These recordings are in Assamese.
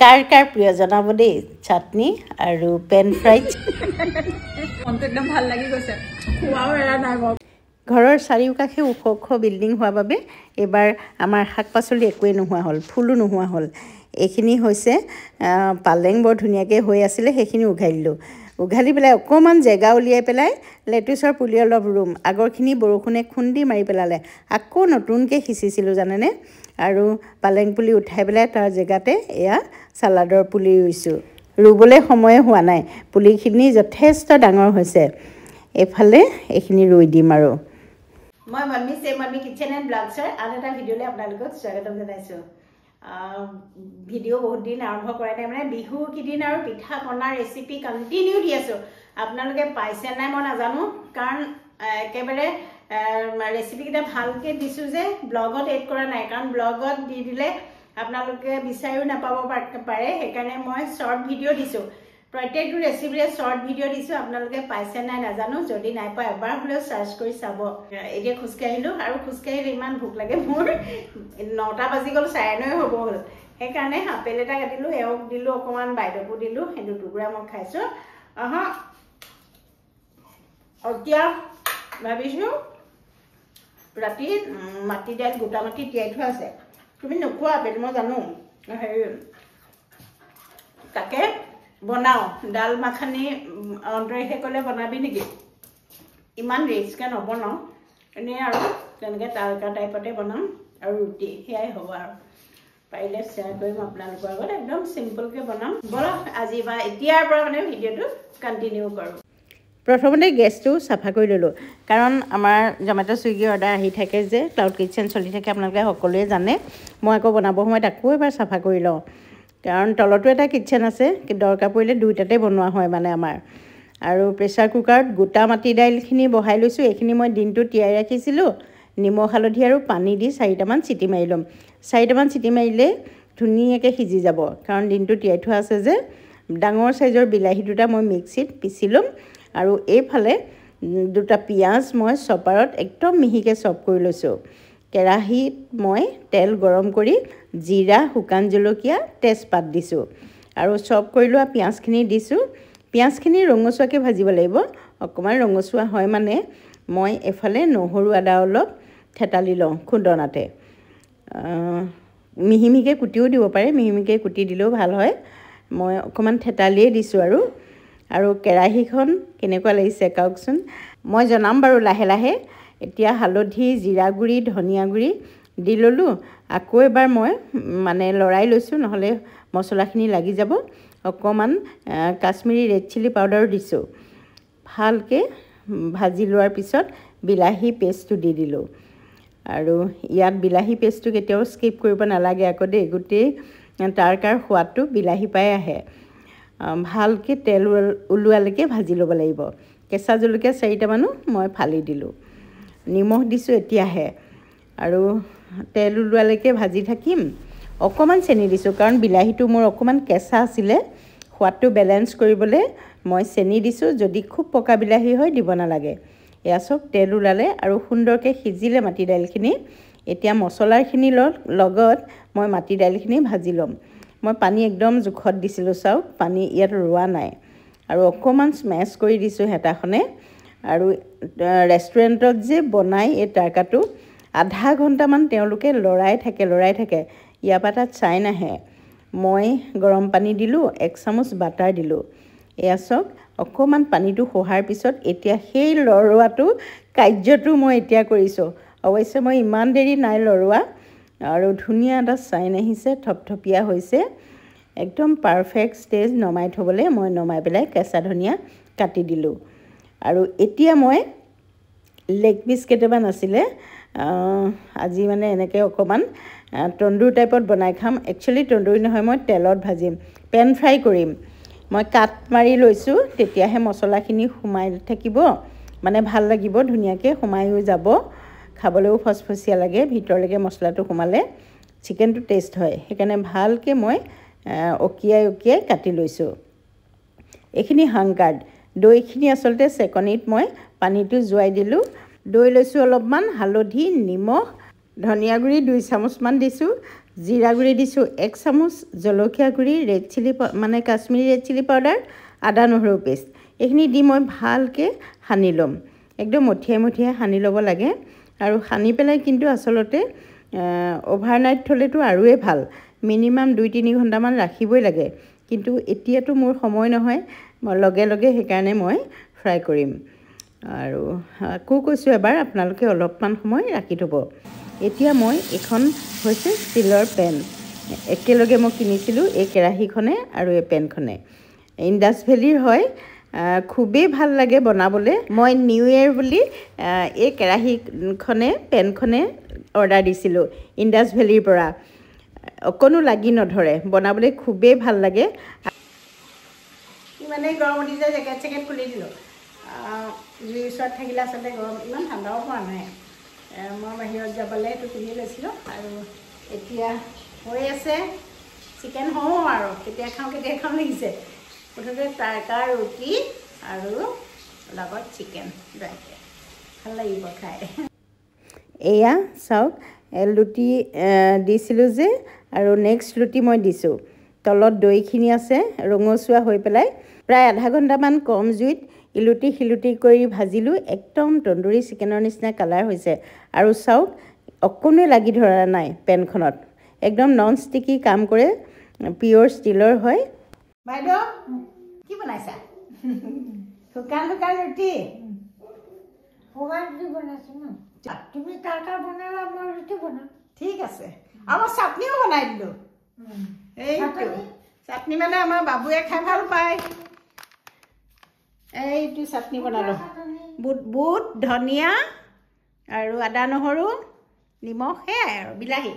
কাৰ কাৰ প্ৰিয় জনাব দেই চাটনি আৰু পেন ফ্ৰাইড মনটো একদম ভাল লাগি গৈছে খোৱাও এৰা নাই মই ঘৰৰ চাৰিওকাষে ওখ ওখ বিল্ডিং হোৱাৰ বাবে এবাৰ আমাৰ শাক পাচলি একোৱেই নোহোৱা হ'ল ফুলো নোহোৱা হ'ল এইখিনি হৈছে পালেং বৰ ধুনীয়াকৈ হৈ আছিলে সেইখিনি উঘালি পেলাই অকণমান জেগা উলিয়াই পেলাই লেটুচৰ পুলি অলপ ৰুম আগৰখিনি বৰষুণে খুন্দি মাৰি পেলালে আকৌ নতুনকৈ সিঁচিছিলোঁ জানেনে আৰু পালেং পুলি উঠাই পেলাই তাৰ জেগাতে এয়া চালাডৰ পুলি ৰুইছোঁ ৰুবলৈ সময়ে হোৱা নাই পুলিখিনি যথেষ্ট ডাঙৰ হৈছে এফালে এইখিনি ৰুই দিম আৰু মই মামি কিচেন এণ্ড ব্লগছৰ আন এটা ভিডিঅ'লৈ আপোনালোকক স্বাগতম জনাইছোঁ ভিডিঅ' বহুত দিন আৰম্ভ কৰাই নাই মানে বিহু কেইদিন আৰু পিঠা পনাৰ ৰেচিপি কণ্টিনিউ দি আছোঁ আপোনালোকে পাইছে নাই মই নাজানো কাৰণ একেবাৰে ৰেচিপিকেইটা ভালকৈ দিছোঁ যে ব্লগত এড কৰা নাই কাৰণ ব্লগত দি দিলে আপোনালোকে বিচাৰিও নাপাব পাৰে সেইকাৰণে মই শ্বৰ্ট ভিডিঅ' দিছোঁ প্ৰত্যেকটো ৰেচিপিৰে শ্বৰ্ট ভিডিঅ' দিছোঁ আপোনালোকে পাইছে নাই নাজানো যদি নাই পোৱা এবাৰ হ'লেও চাৰ্চ কৰি চাব এতিয়া খোজকাঢ়িলোঁ আৰু খোজকাঢ়িলে ইমান ভোক লাগে মোৰ 9টা বাজি গ'ল 9:30 হ'ব হ'ল সেইকাৰণে আপেল এটা কাটিলোঁ এওক দিলোঁ অকণমান বাইদেউকো দিলোঁ সেই দুটুকুৰা মই খাইছোঁ এতিয়া ভাবিছোঁ ৰাতি মাটি দাইল গোটা মাটি তিয়াই থোৱা আছে তুমি নোখোৱা আপেল মই জানো হেৰি তাকে বনাওঁ ডাল মাখানি অন্তৰে ক'লে বনাবি নেকি ইমান ৰিচকৈ নবনাওঁ এনেই আৰু তেনেকৈ তালকা টাইপতে বনাম আৰু ৰুটি সেয়াই হ'ব আৰু পাৰিলে শ্বেয়াৰ কৰিম আপোনালোকৰ আগত একদম চিম্পলকৈ বনাম ব'লক আজি বা এতিয়াৰ পৰা মানে ভিডিঅ'টো কণ্টিনিউ কৰোঁ প্ৰথমতে গেছটো চাফা কৰি ল'লোঁ কাৰণ আমাৰ জমেট' ছুইগি অৰ্ডাৰ আহি থাকে যে ক্লাউড কিটচেন চলি থাকে আপোনালোকে সকলোৱে জানে মই আকৌ বনাব সময়ত আকৌ এবাৰ চাফা কৰি লওঁ কাৰণ তলতো এটা কিটচেন আছে দৰকাৰ পৰিলে দুইটাতে বনোৱা হয় মানে আমাৰ আৰু প্ৰেছাৰ কুকাৰত গোটা মাটি দাইলখিনি বহাই লৈছোঁ এইখিনি মই দিনটো তিয়াই ৰাখিছিলোঁ নিমখ হালধি আৰু পানী দি 4টামান চিটি মাৰি ল'ম 4টামান চিটি মাৰিলে ধুনীয়াকৈ সিজি যাব কাৰণ দিনটো তিয়াই থোৱা আছে যে ডাঙৰ চাইজৰ বিলাহী দুটা মই মিক্সিত পিচি ল'ম আৰু এইফালে দুটা পিঁয়াজ মই চপাৰত একদম মিহিকৈ চপ কৰি লৈছোঁ কেৰাহীত মই তেল গৰম কৰি জিৰা শুকান জলকীয়া তেজপাত দিছোঁ আৰু চপ কৰি লোৱা পিঁয়াজখিনি দিছোঁ পিঁয়াজখিনি ৰঙচুৱাকৈ ভাজিব লাগিব অকণমান ৰঙচুৱা হয় মানে মই এফালে নহৰু আদা অলপ থেতালি লওঁ খুন্দনাতে মিহি মিহিকৈ কুটিও দিব পাৰে মিহি মিহিকৈ কুটি দিলেও ভাল হয় মই অকণমান থেতালিয়ে দিছোঁ আৰু কেৰাহীখন কেনেকুৱা লাগিছে কওকচোন মই জনাম বাৰু লাহে লাহে এতিয়া হালধি জিৰা গুড়ি ধনিয়া গুড়ি দি ল'লোঁ আকৌ এবাৰ মই মানে লৰাই লৈছোঁ নহ'লে মছলাখিনি লাগি যাব অকণমান কাশ্মীৰী ৰেড চিলি পাউডাৰো দিছোঁ ভালকৈ ভাজি লোৱাৰ পিছত বিলাহী পেষ্টটো দি দিলোঁ আৰু ইয়াত বিলাহী পেষ্টটো কেতিয়াও স্কিপ কৰিব নালাগে আকৌ দেই গোটেই তাৰকাৰ সোৱাদটো বিলাহী পাই আহে ভালকৈ তেল ওলোৱালৈকে ভাজি ল'ব লাগিব কেঁচা জলকীয়া 4টামানো মই ফালি দিলোঁ নিমখ দিছোঁ এতিয়াহে আৰু তেল ওলোৱালৈকে ভাজি থাকিম অকণমান চেনি দিছোঁ কাৰণ বিলাহীটো মোৰ অকণমান কেঁচা আছিলে সোৱাদটো বেলেঞ্চ কৰিবলৈ মই চেনি দিছোঁ যদি খুব পকা বিলাহী হয় দিব নালাগে এয়া চব তেল ওলালে আৰু সুন্দৰকৈ সিজিলে মাটি দাইলখিনি এতিয়া মছলাখিনিৰ লগত মই মাটি দাইলখিনি ভাজি ল'ম মই পানী একদম জোখত দিছিলোঁ চাওক পানী ইয়াত ৰোৱা নাই আৰু অকণমান স্মেছ কৰি দিছোঁ হেতাখনে আৰু ৰেষ্টুৰেণ্টত যে বনাই এই তাৰকাটো আধা ঘণ্টামান তেওঁলোকে লৰাই থাকে ইয়াৰ পৰা তাত চাই নাহে মই গৰম পানী দিলোঁ 1 চামুচ বাটাৰ দিলোঁ এয়া চাওক অকণমান পানীটো শোহাৰ পিছত এতিয়া সেই লৰোৱাটো কাৰ্যটো মই এতিয়া কৰিছোঁ অৱশ্যে মই ইমান দেৰি নাই লৰোৱা আৰু ধুনীয়া এটা চাইন আহিছে থপথপীয়া হৈছে একদম পাৰফেক্ট ষ্টেজ নমাই থ'বলৈ মই নমাই পেলাই কেঁচা ধনিয়া কাটি দিলোঁ আৰু এতিয়া মই লেগ পিচ কেইটামান আছিলে আজি মানে এনেকৈ অকণমান তন্দুৰ টাইপত বনাই খাম একচুৱেলি তন্দুৰী নহয় মই তেলত ভাজিম পেন ফ্ৰাই কৰিম মই কাট মাৰি লৈছোঁ তেতিয়াহে মছলাখিনি সোমাই থাকিব মানে ভাল লাগিব ধুনীয়াকৈ সোমায়ো যাব খাবলৈও ফচফচীয়া লাগে ভিতৰলৈকে মছলাটো সোমালে চিকেনটো টেষ্ট হয় সেইকাৰণে ভালকৈ মই অকিয়াই কাটি লৈছোঁ এইখিনি হাংকাৰ্ড দৈখিনি আচলতে চেকনিত মই পানীটো জোৱাই দিলোঁ দৈ লৈছোঁ অলপমান হালধি নিমখ ধনিয়া গুড়ি 2 চামুচমান দিছোঁ জিৰা গুড়ি দিছোঁ 1 চামুচ, জলকীয়া গুড়ি, ৰেড চিলি মানে কাশ্মীৰী ৰেড চিলি পাউডাৰ, আদা নহৰু পেষ্ট, এইখিনি দি মই ভালকৈ সানি ল'ম। একদম মঠিয়াই সানি ল'ব লাগে। আৰু সানি পেলাই কিন্তু আচলতে অভাৰনাইট থ'লেতো আৰুৱে ভাল, মিনিমাম 2-3 ঘণ্টামান ৰাখিবই লাগে। কিন্তু এতিয়াতো মোৰ সময় নহয়, মই লগে লগে সেইকাৰণে মই ফ্ৰাই কৰিম। আৰু আকৌ কৈছোঁ এবাৰ, আপোনালোকে অলপমান সময় ৰাখি থ'ব। এতিয়া মই এইখন হৈছে ষ্টীলৰ পেন, একেলগে মই কিনিছিলোঁ এই কেৰাহীখনে আৰু এই পেনখনে, ইণ্ডাছ ভেলীৰ হয়। খুবেই ভাল লাগে বনাবলৈ। মই নিউ ইয়েৰ বুলি এই কেৰাহীখনে পেনখনে অৰ্ডাৰ দিছিলোঁ ইণ্ডাছ ভেলীৰ পৰা। অকণো লাগি নধৰে, বনাবলৈ খুবেই ভাল লাগে। ইমানেই গৰম উঠিছে, জেকেট খুলি দিলোঁ। জুইৰ ওচৰত থাকিলে আচলতে গৰম, ইমান ঠাণ্ডাও পোৱা নাই। মই বাহিৰত যাবলৈ এইটো পিন্ধি লৈছিলোঁ। আৰু এতিয়া হৈ আছে চিকেন হওঁ আৰু কেতিয়া খাওঁ লাগিছে। মুঠতে তাৰকা ৰুটি আৰু লগত চিকেন ড্ৰাইকে ভাল লাগিব খাই। এয়া চাওক, লুটি দিছিলোঁ যে, আৰু নেক্সট লুটি মই দিছোঁ। তলত দৈখিনি আছে ৰঙচুৱা হৈ পেলাই। প্ৰায় আধা ঘণ্টামান কম জুইত ইলুটি শিলুটি কৰি ভাজিলোঁ। একদম তন্দুৰী চিকেনৰ নিচিনা কালাৰ হৈছে। আৰু চাওক, অকণোৱে লাগি ধৰা নাই পেনখনত, একদম নন ষ্টিকি কাম কৰে, পিয়'ৰ ষ্টীলৰ হয়। বাইদেউ কি বনাইছা? শুকান ৰুটি। শুকান ৰুটি বনাইছোঁ ন? তুমি তাৰকা বনালা, মই ৰুটি বনাম। ঠিক আছে। আৰু মই চাটনিও বনাই দিলোঁ। এইটো চাটনি মানে আমাৰ বাবুৱে খাই ভাল পায়। এইটো চাটনি বনালোঁ, বুট, ধনিয়া আৰু আদা নহৰু, নিমখ, সেয়াই আৰু বিলাহী।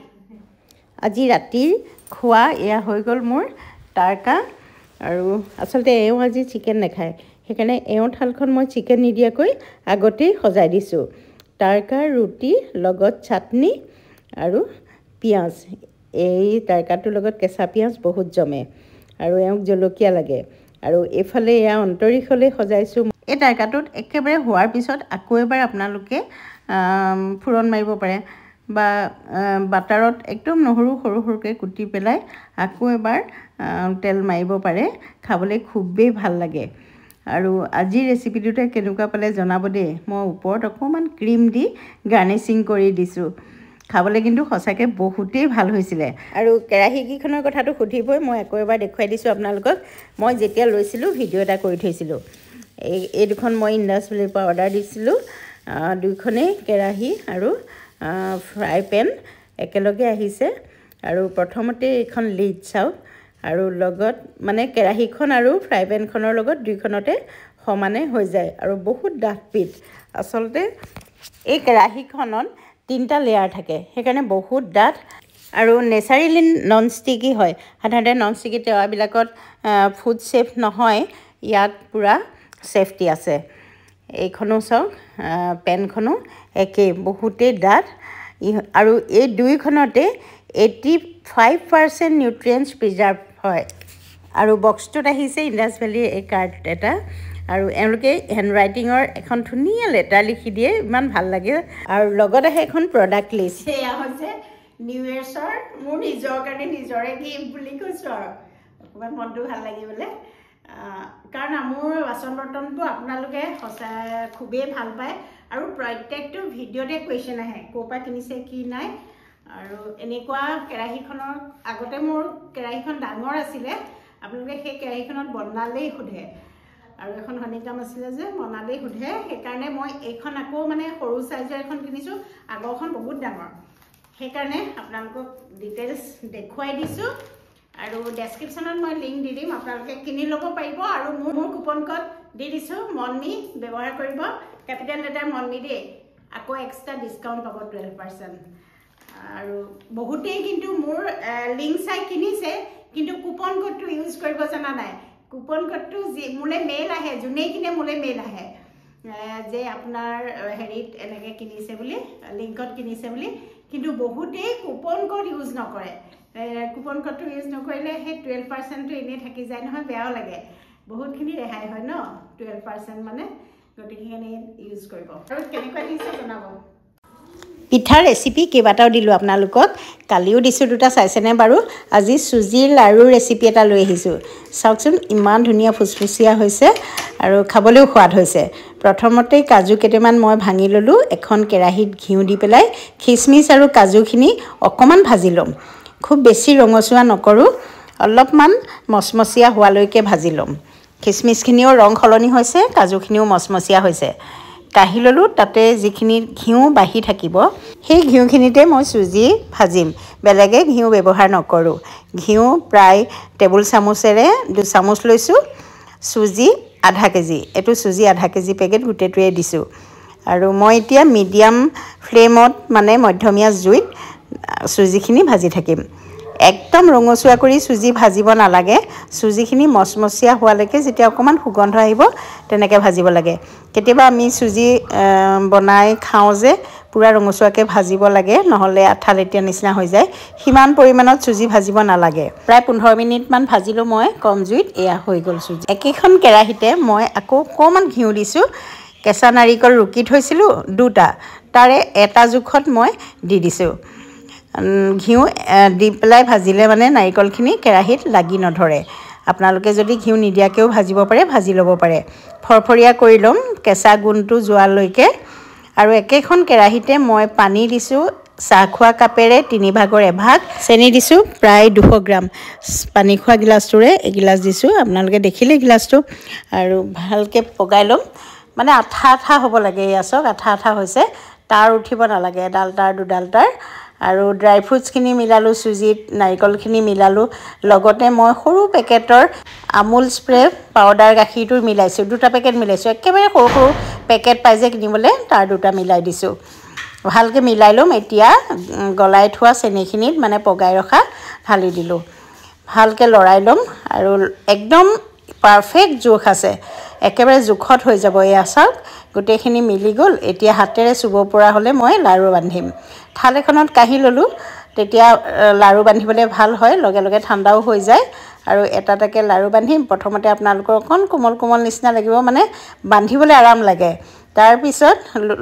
আজি ৰাতিৰ খোৱা এয়া হৈ গ'ল মোৰ তাৰকা। আৰু আচলতে এওঁ আজি চিকেন নাখায়, সেইকাৰণে এওঁ থালখন মই চিকেন নিদিয়াকৈ আগতেই সজাই দিছোঁ। তাৰকা ৰুটি লগত চাটনি আৰু পিঁয়াজ। এই তাৰকাটোৰ লগত কেঁচা পিঁয়াজ বহুত জমে, আৰু এওঁক জলকীয়া লাগে। আৰু এইফালে এয়া অন্তৰীষলৈ সজাইছোঁ। এই তাৰকাটোত একেবাৰে হোৱাৰ পিছত আকৌ এবাৰ আপোনালোকে ফোৰণ মাৰিব পাৰে, বা বাটাৰত একদম নহৰু সৰু সৰুকৈ কুটি পেলাই আকৌ এবাৰ তেল মাৰিব পাৰে। খাবলৈ খুবেই ভাল লাগে। আৰু আজিৰ ৰেচিপিটোতে কেনেকুৱা পালে জনাব দেই। মই ওপৰত অকণমান ক্ৰীম দি গাৰ্নিচিং কৰি দিছোঁ। খাবলৈ কিন্তু সঁচাকৈ বহুতেই ভাল হৈছিলে। আৰু কেৰাহীকেইখনৰ কথাটো সুধিবই, মই আকৌ এবাৰ দেখুৱাই দিছোঁ আপোনালোকক। মই যেতিয়া লৈছিলোঁ ভিডিঅ' এটা কৰি থৈছিলোঁ। এই দুখন মই ইণ্ডাছ ভেলীৰ পৰা অৰ্ডাৰ দিছিলোঁ। দুইখনেই কেৰাহী আৰু ফ্ৰাই পেন একেলগে আহিছে। আৰু প্ৰথমতে এইখন লিড চাওক, আৰু লগত মানে কেৰাহীখন আৰু ফ্ৰাই পেনখনৰ লগত দুইখনতে সমানে হৈ যায়, আৰু বহুত ডাঠ পিঠ। আচলতে এই কেৰাহীখনত 3টা লেয়াৰ থাকে, সেইকাৰণে বহুত ডাঠ আৰু নেচাৰেলি নন ষ্টিকি হয়। সাধাৰণতে নন ষ্টিকি টাৱাবিলাকত ফুড ছেফ নহয়, ইয়াত পূৰা ছেফটি আছে। এইখনো চাওক, পেনখনো একেই, বহুতেই ডাঠ। আৰু এই দুইখনতে 85% নিউট্ৰিয়েণ্টছ প্ৰিজাৰ্ভ হয়। আৰু বক্সটোত আহিছে ইণ্ডাছ ভেলীৰ এই কাৰ্ড এটা, আৰু এওঁলোকে হেণ্ডৰাইটিঙৰ এখন ধুনীয়া লেটাৰ লিখি দিয়ে, ইমান ভাল লাগে। আৰু লগত আহে এখন প্ৰডাক্ট লিষ্ট। সেয়া হৈছে নিউ ইয়েৰ্ছৰ মোৰ নিজৰ কাৰণে নিজৰে গিফ্ট বুলি কৈছোঁ আৰু অকণমান মনটো ভাল লাগিবলৈ। কাৰণ মোৰ বাচন বৰ্তনটো আপোনালোকে সঁচাই খুবেই ভাল পায়। আৰু প্ৰত্যেকটো ভিডিঅ'তে কুৱেশ্যন আহে, ক'ৰ পৰা কিনিছে কি নাই। আৰু এনেকুৱা কেৰাহীখনৰ আগতে মোৰ কেৰাহীখন ডাঙৰ আছিলে, আপোনালোকে সেই কেৰাহীখনত বনালেই সোধে। আৰু এখন হনিকাম আছিলে যে বনালেই সোধে, সেইকাৰণে মই এইখন আকৌ মানে সৰু চাইজৰ এখন কিনিছোঁ। আগৰখন বহুত ডাঙৰ, সেইকাৰণে আপোনালোকক ডিটেইলছ দেখুৱাই দিছোঁ। আৰু ডেছক্ৰিপশ্যনত মই লিংক দি দিম, আপোনালোকে কিনি ল'ব পাৰিব। আৰু মোৰ কুপন ক'ড দি দিছোঁ, মনমি ব্যৱহাৰ কৰিব, কেপিটেল লেটাৰ মনমি দেই। আকৌ এক্সট্ৰা ডিছকাউণ্ট পাব 12%। আৰু বহুতেই কিন্তু মোৰ লিংক চাই কিনিছে, কিন্তু কুপন ক'ডটো ইউজ কৰিব জনা নাই। কুপন ক'ডটো মোলৈ মেইল আহে, যোনেই কিনে মোলৈ মেইল আহে যে আপোনাৰ হেৰিত এনেকৈ কিনিছে বুলি, লিংকত কিনিছে বুলি। কিন্তু বহুতেই কুপন ক'ড ইউজ নকৰে। কুপন ক'ডটো ইউজ নকৰিলে সেই 12%টো এনেই থাকি যায় নহয়, বেয়াও লাগে। বহুতখিনি ৰেহাই হয় ন 12% মানে, গতিকে সেইখিনি ইউজ কৰিব। আৰু কেনেকুৱা দিছে জনাব। পিঠাৰ ৰেচিপি কেইবাটাও দিলোঁ আপোনালোকক কালিও দিছোঁ দুটা চাইছেনে বাৰু আজি চুজিৰ লাড়ু ৰেচিপি এটা লৈ আহিছোঁ চাওকচোন ইমান ধুনীয়া ফুচফুচীয়া হৈছে আৰু খাবলৈও সোৱাদ হৈছে প্ৰথমতে কাজু কেইটামান মই ভাঙি ল'লোঁ এখন কেৰাহীত ঘিউ দি পেলাই খিচমিচ আৰু কাজুখিনি অকণমান ভাজি ল'ম খুব বেছি ৰঙচুৱা নকৰোঁ অলপমান মচমচীয়া হোৱালৈকে ভাজি ল'ম খিচমিচখিনিও ৰং সলনি হৈছে কাজুখিনিও মচমচীয়া হৈছে কাঢ়ি ল'লোঁ তাতে যিখিনি ঘিউ বাঢ়ি থাকিব সেই ঘিউখিনিতে মই চুজি ভাজিম বেলেগে ঘিউ ব্যৱহাৰ নকৰোঁ ঘিউ প্ৰায় টেবুল চামুচেৰে 2 চামুচ লৈছোঁ চুজি আধা কেজি এইটো চুজি আধা কেজি পেকেট গোটেইটোৱে দিছোঁ আৰু মই এতিয়া মিডিয়াম ফ্লেমত মানে মধ্যমীয়া জুইত চুজিখিনি ভাজি থাকিম একদম ৰঙচুৱা কৰি চুজি ভাজিব নালাগে চুজিখিনি মচমচীয়া হোৱালৈকে যেতিয়া অকণমান সুগন্ধ আহিব তেনেকৈ ভাজিব লাগে কেতিয়াবা আমি চুজি বনাই খাওঁ যে পুৰা ৰঙচুৱাকৈ ভাজিব লাগে নহ'লে আঠা লেটিয়া নিচিনা হৈ যায় সিমান পৰিমাণত চুজি ভাজিব নালাগে প্ৰায় 15 মিনিটমান ভাজিলোঁ মই কম জুইত এয়া হৈ গ'ল চুজি একেখন কেৰাহীতে মই আকৌ অকণমান ঘিউ দিছোঁ কেঁচা নাৰিকল ৰুকি থৈছিলোঁ 2টা তাৰে এটা জোখত মই দি দিছোঁ ঘিউ দি পেলাই ভাজিলে মানে নাৰিকলখিনি কেৰাহীত লাগি নধৰে আপোনালোকে যদি ঘিউ নিদিয়াকৈও ভাজিব পাৰে ভাজি ল'ব পাৰে ফৰফৰীয়া কৰি ল'ম কেঁচা গোন্ধটো যোৱালৈকে আৰু একেখন কেৰাহীতে মই পানী দিছোঁ চাহ খোৱা কাপেৰে 3/4 এভাগ চেনি দিছোঁ প্ৰায় 200 গ্ৰাম পানী খোৱা গিলাচটোৰে এগিলাচ দিছোঁ আপোনালোকে দেখিলে গিলাচটো আৰু ভালকৈ পগাই ল'ম মানে আঠা আঠা হ'ব লাগে এয়া চাওক আঠা আঠা হৈছে তাৰ উঠিব নালাগে এডাল তাৰ দুডাল তাৰ আৰু ড্ৰাই ফ্ৰুটছখিনি মিলালোঁ চুজিত নাৰিকলখিনি মিলালোঁ লগতে মই সৰু পেকেটৰ আমুল স্প্ৰে পাউডাৰ গাখীৰটো মিলাইছোঁ 2টা পেকেট মিলাইছোঁ একেবাৰে সৰু সৰু পেকেট পাই যে কিনিবলৈ তাৰ 2টা মিলাই দিছোঁ ভালকৈ মিলাই ল'ম এতিয়া গলাই থোৱা চেনিখিনিত মানে পগাই ৰখা ঢালি দিলোঁ ভালকৈ লৰাই ল'ম আৰু একদম পাৰফেক্ট জোখ আছে একেবাৰে জোখত হৈ যাব এয়া চাওক গোটেইখিনি মিলি গ'ল এতিয়া হাতেৰে চুব পৰা হ'লে মই লাড়ু বান্ধিম থাল এখনত কাঢ়ি ল'লোঁ তেতিয়া লাড়ু বান্ধিবলৈ ভাল হয় লগে লগে ঠাণ্ডাও হৈ যায় আৰু এটা এটাকৈ লাড়ু বান্ধিম প্ৰথমতে আপোনালোকৰ অকণ কোমল কোমল নিচিনা লাগিব মানে বান্ধিবলৈ আৰাম লাগে তাৰপিছত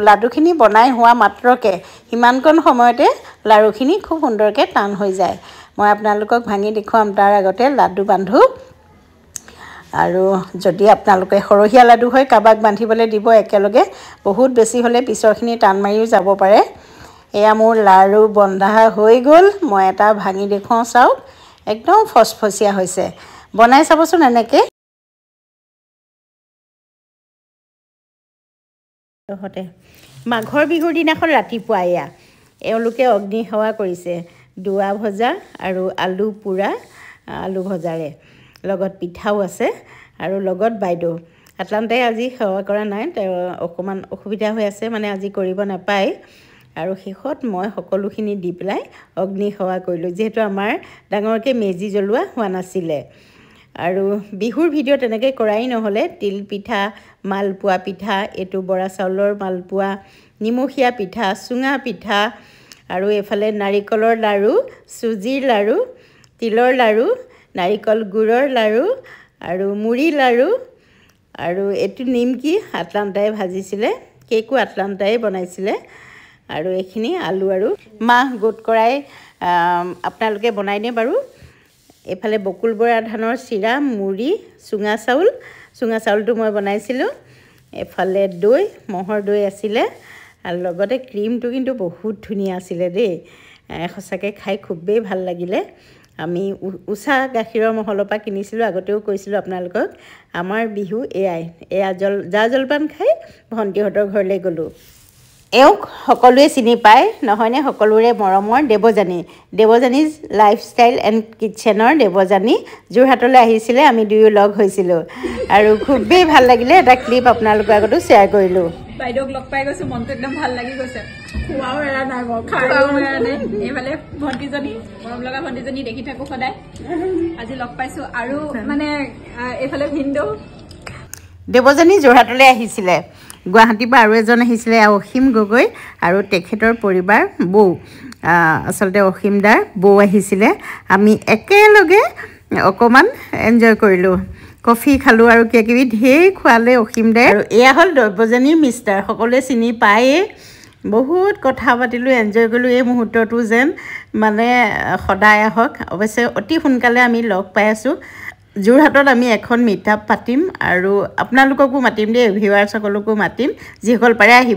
লাডুখিনি বনাই হোৱা মাত্ৰকে সিমানকণ সময়তে লাড়ুখিনি খুব সুন্দৰকৈ টান হৈ যায় মই আপোনালোকক ভাঙি দেখুৱাম তাৰ আগতে লাডু বান্ধো আৰু যদি আপোনালোকে সৰহীয়া লাডু হয় কাবাক বান্ধিবলৈ দিব একেলগে বহুত বেছি হ'লে পিছৰখিনি টান মাৰিও যাব পাৰে এয়া মোৰ লাড়ু বন্ধা হৈ গ'ল মই এটা ভাঙি দেখুৱাওঁ চাওক একদম ফচফচীয়া হৈছে বনাই চাবচোন এনেকৈ মাঘৰ বিহুৰ দিনাখন ৰাতিপুৱা এয়া এওঁলোকে অগ্নি সেৱা কৰিছে দুৱা ভজা আৰু আলু পোৰা আলু ভজাৰে লগত পিঠাও আছে আৰু লগত বাইদেউ আটলান্টাই আজি সেৱা কৰা নাই তেওঁ অকণমান অসুবিধা হৈ আছে মানে আজি কৰিব নাপায় আৰু শেষত মই সকলোখিনি দি পেলাই অগ্নি সেৱা কৰিলোঁ যিহেতু আমাৰ ডাঙৰকৈ মেজি জ্বলোৱা হোৱা নাছিলে আৰু বিহুৰ ভিডিঅ' তেনেকৈ কৰাই নহ'লে তিল পিঠা মালপোৱা পিঠা এইটো বৰা চাউলৰ মালপোৱা নিমখীয়া পিঠা চুঙা পিঠা আৰু এইফালে নাৰিকলৰ লাড়ু চুজিৰ লাড়ু তিলৰ লাড়ু নাৰিকল গুড়ৰ লাড়ু আৰু মুড়ি লাড়ু আৰু এইটো নিমকি আটলান্টাই ভাজিছিলে কেকো আটলান্টাই বনাইছিলে আৰু এইখিনি আলু আৰু মাহ গোট কৰাই আপোনালোকে বনাইনে বাৰু এইফালে বকুল বৰা ধানৰ চিৰা মুড়ি চুঙা চাউলটো মই বনাইছিলোঁ এফালে দৈ মহৰ দৈ আছিলে আৰু লগতে ক্ৰীমটো কিন্তু বহুত ধুনীয়া আছিলে দেই সঁচাকৈ খাই খুবেই ভাল লাগিলে আমি উষা গাখীৰৰ মহলৰ পৰা কিনিছিলোঁ আগতেও কৈছিলোঁ আপোনালোকক আমাৰ বিহু এয়া জা জলপান খাই ভণ্টিহঁতৰ ঘৰলৈ গ'লোঁ এওঁক সকলোৱে চিনি পায় নহয়নে সকলোৰে মৰমৰ দেৱযানীজ লাইফষ্টাইল এণ্ড কিটচেনৰ দেৱযানী যোৰহাটলৈ আহিছিলে আমি দুয়ো লগ হৈছিলোঁ আৰু খুবেই ভাল লাগিলে এটা ক্লিপ আপোনালোকৰ আগতো শ্বেয়াৰ কৰিলোঁ বাইদেউক লগ পাই গৈছোঁ মনটো একদম ভাল লাগি গৈছে খোৱাও এৰা নাই মই খাইও এৰা নাই এইফালে ভণ্টিজনী মৰম লগা ভণ্টিজনী দেখি থাকোঁ সদায় আজি লগ পাইছোঁ আৰু মানে এইফালে ভিনদেউ দেৱযানী যোৰহাটলৈ আহিছিলে গুৱাহাটীৰ পৰা আৰু এজন আহিছিলে অসীম গগৈ আৰু তেখেতৰ পৰিবাৰ বৌ আচলতে অসীম দাৰ বৌ আহিছিলে আমি একেলগে অকণমান এনজয় কৰিলোঁ কফি খালোঁ আৰু কিবাকিবি ঢেৰ খোৱালে অসীম দাই আৰু এয়া হ'ল দেৱযানীৰ মিষ্টাৰ সকলোৱে চিনি পায়েই বহুত কথা পাতিলোঁ, এনজয় কৰিলোঁ। এই মুহূৰ্তটো যেন মানে সদায় আহক। অৱশ্যে অতি সোনকালে আমি লগ পাই আছোঁ। যোৰহাটত আমি এখন মিট আপ পাতিম আৰু আপোনালোককো মাতিম দেই, ভিউৱাৰ্ছসকলকো মাতিম, যিসকল পাৰে আহিব।